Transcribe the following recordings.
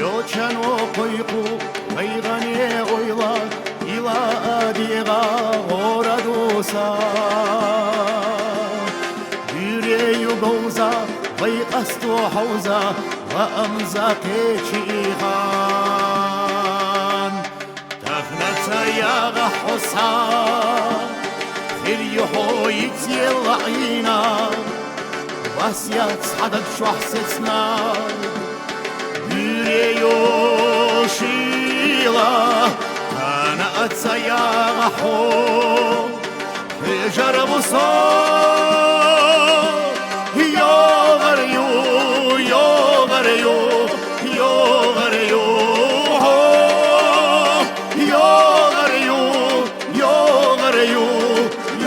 Yoçano koyku Veygane oyla ila adiga oradosa Yüreği boza vay qasto hauza va amza keçiğan Tafnata yaga hosa Khir yuhoyit yel'ina Vasyat sadak şuhsetsna Yüreğoşila Kana atsa yaga ho Hejar busa Yogar yo, yogar yo, yogar yo Yogar yo, yogar yo,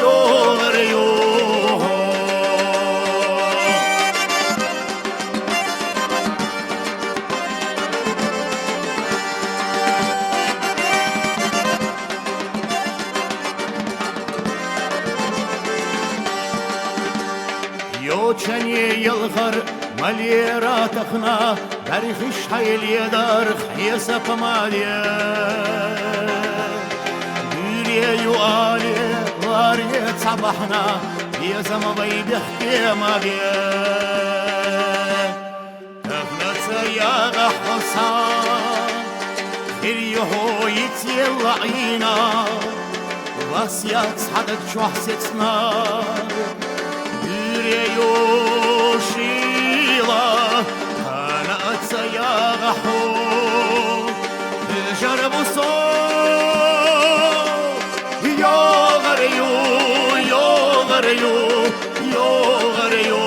yogar yo Yoçanye yılgar maliyera takna Darıkış hayliyedar khiyasa pamaliye Gülye yuali variye sabahna Yezama baybihki mabiye Tafnatsa yaga hasan Khir yuhoyit yella'ina Vasyat sadak şuhsetsna Yüreğoşila Kana atsa yaga ho Hejar busa Yogar yo, yogar yo, yogar yo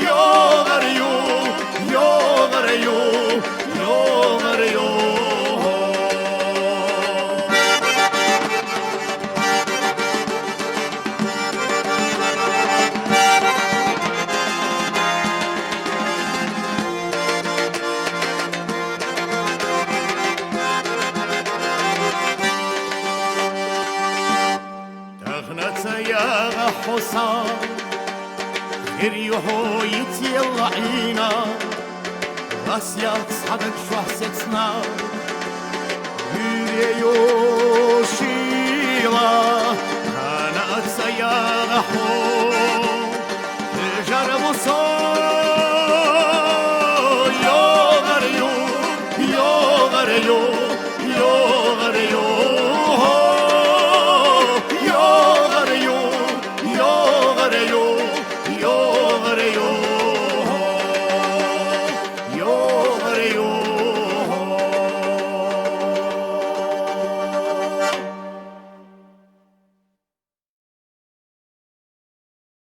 Yogar yo, yogar yo, yogar yo يا حصان غير يهويت يلعينا غاسيات صدق شوحستنا يوشيلا كانت سيارة حو جرب صار يوغريو يوغريو يوغريو yo